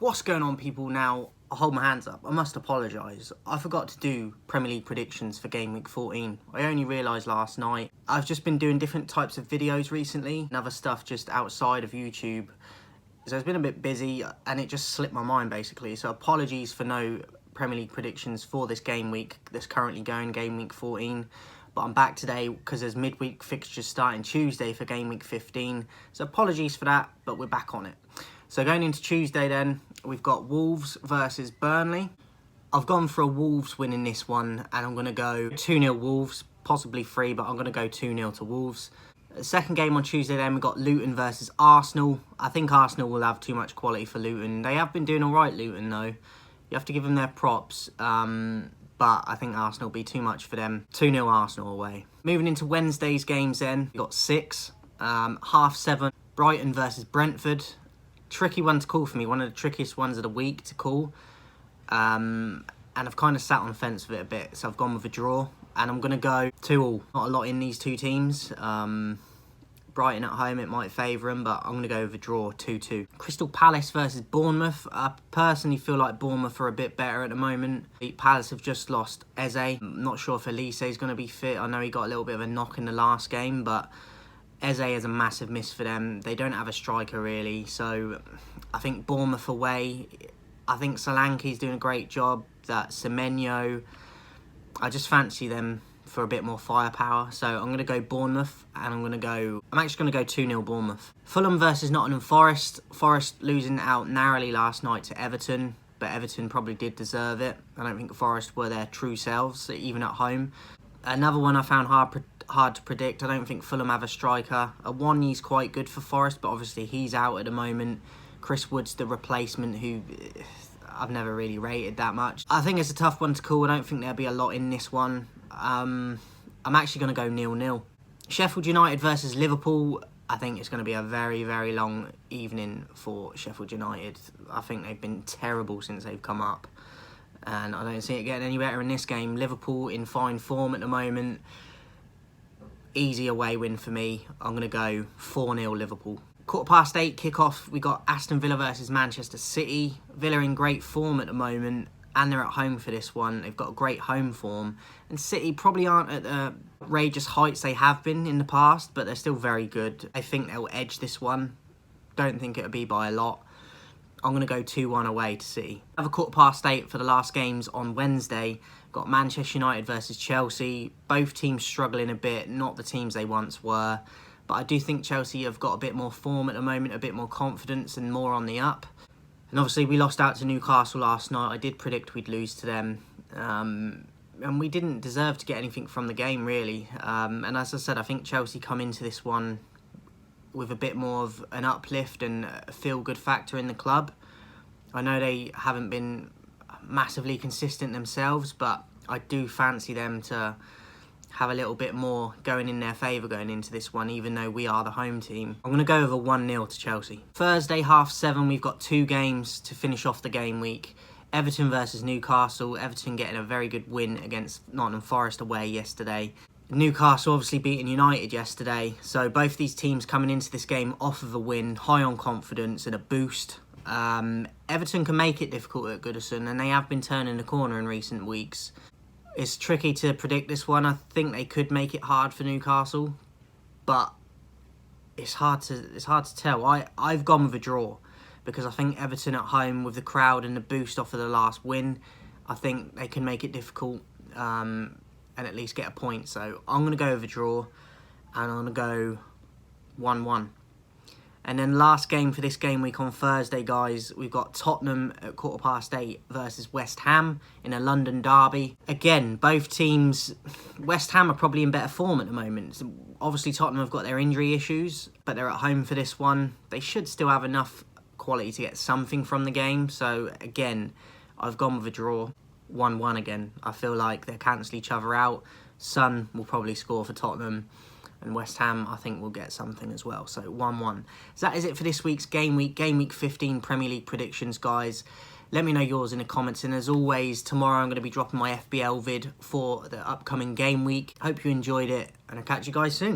What's going on, people? Now, I'll hold my hands up. I must apologise. I forgot to do Premier League predictions for Game Week 14. I only realised last night. I've just been doing different types of videos recently and other stuff just outside of YouTube. So it's been a bit busy and it just slipped my mind, basically. So apologies for no Premier League predictions for this game week that's currently going, Game Week 14. But I'm back today because there's midweek fixtures starting Tuesday for Game Week 15. So apologies for that, but we're back on it. So going into Tuesday then, we've got Wolves versus Burnley. I've gone for a Wolves win in this one, and I'm going to go 2-0 Wolves, possibly 3, but I'm going to go 2-0 to Wolves. The second game on Tuesday then, we've got Luton versus Arsenal. I think Arsenal will have too much quality for Luton. They have been doing all right, Luton, though. You have to give them their props, but I think Arsenal will be too much for them. 2-0 Arsenal away. Moving into Wednesday's games then, we've got 6, 7:30, Brighton versus Brentford. Tricky one to call for me, one of the trickiest ones of the week to call. And I've kind of sat on the fence with it a bit, so I've gone with a draw. And I'm going to go 2-2. Not a lot in these two teams. Brighton at home, it might favour them, but I'm going to go with a draw, 2-2. Crystal Palace versus Bournemouth. I personally feel like Bournemouth are a bit better at the moment. Palace have just lost Eze. I'm not sure if Elise is going to be fit. I know he got a little bit of a knock in the last game, but Eze is a massive miss for them. They don't have a striker, really. So I think Bournemouth away. I think Solanke's doing a great job. That Semenyo, I just fancy them for a bit more firepower. So I'm going to go Bournemouth, and I'm actually going to go 2-0 Bournemouth. Fulham versus Nottingham Forest. Forest losing out narrowly last night to Everton, but Everton probably did deserve it. I don't think Forest were their true selves, even at home. Another one I found hard to predict. I don't think Fulham have a striker. Awoniyi's quite good for Forest, but obviously he's out at the moment. Chris Wood's the replacement, who I've never really rated that much. I think it's a tough one to call. I don't think there'll be a lot in this one. I'm actually going to go 0-0. Sheffield United versus Liverpool. I think it's going to be a very, very long evening for Sheffield United. I think they've been terrible since they've come up, and I don't see it getting any better in this game. Liverpool in fine form at the moment. Easy away win for me. I'm going to go 4-0 Liverpool. 8:15 kickoff. We got Aston Villa versus Manchester City. Villa in great form at the moment, and they're at home for this one. They've got a great home form. And City probably aren't at the outrageous heights they have been in the past, but they're still very good. I think they'll edge this one. Don't think it'll be by a lot. I'm going to go 2-1 away to City. Have a 8:15 for the last games on Wednesday. Got Manchester United versus Chelsea. Both teams struggling a bit, not the teams they once were. But I do think Chelsea have got a bit more form at the moment, a bit more confidence and more on the up. And obviously we lost out to Newcastle last night. I did predict we'd lose to them. And we didn't deserve to get anything from the game, really. And as I said, I think Chelsea come into this one with a bit more of an uplift and a feel-good factor in the club. I know they haven't been massively consistent themselves, but I do fancy them to have a little bit more going in their favour going into this one, even though we are the home team. I'm going to go with a 1-0 to Chelsea. Thursday, 7:30, we've got 2 games to finish off the game week. Everton versus Newcastle. Everton getting a very good win against Nottingham Forest away yesterday. Newcastle obviously beating United yesterday. So both these teams coming into this game off of a win, high on confidence and a boost. Everton can make it difficult at Goodison, and they have been turning the corner in recent weeks. It's tricky to predict this one. I think they could make it hard for Newcastle, but it's hard to tell. I've gone with a draw because I think Everton at home with the crowd and the boost off of the last win, I think they can make it difficult and at least get a point. So I'm going to go with a draw, and I'm going to go 1-1. And then last game for this game week on Thursday, guys, we've got Tottenham at 8:15 versus West Ham in a London derby. Again, both teams, West Ham are probably in better form at the moment. Obviously, Tottenham have got their injury issues, but they're at home for this one. They should still have enough quality to get something from the game. So, again, I've gone with a draw, 1-1 again. I feel like they'll cancel each other out. Son will probably score for Tottenham, and West Ham, I think, will get something as well. So 1-1. So that is it for this week's Game Week 15 Premier League predictions, guys. Let me know yours in the comments. And as always, tomorrow I'm going to be dropping my FBL vid for the upcoming game week. Hope you enjoyed it, and I'll catch you guys soon.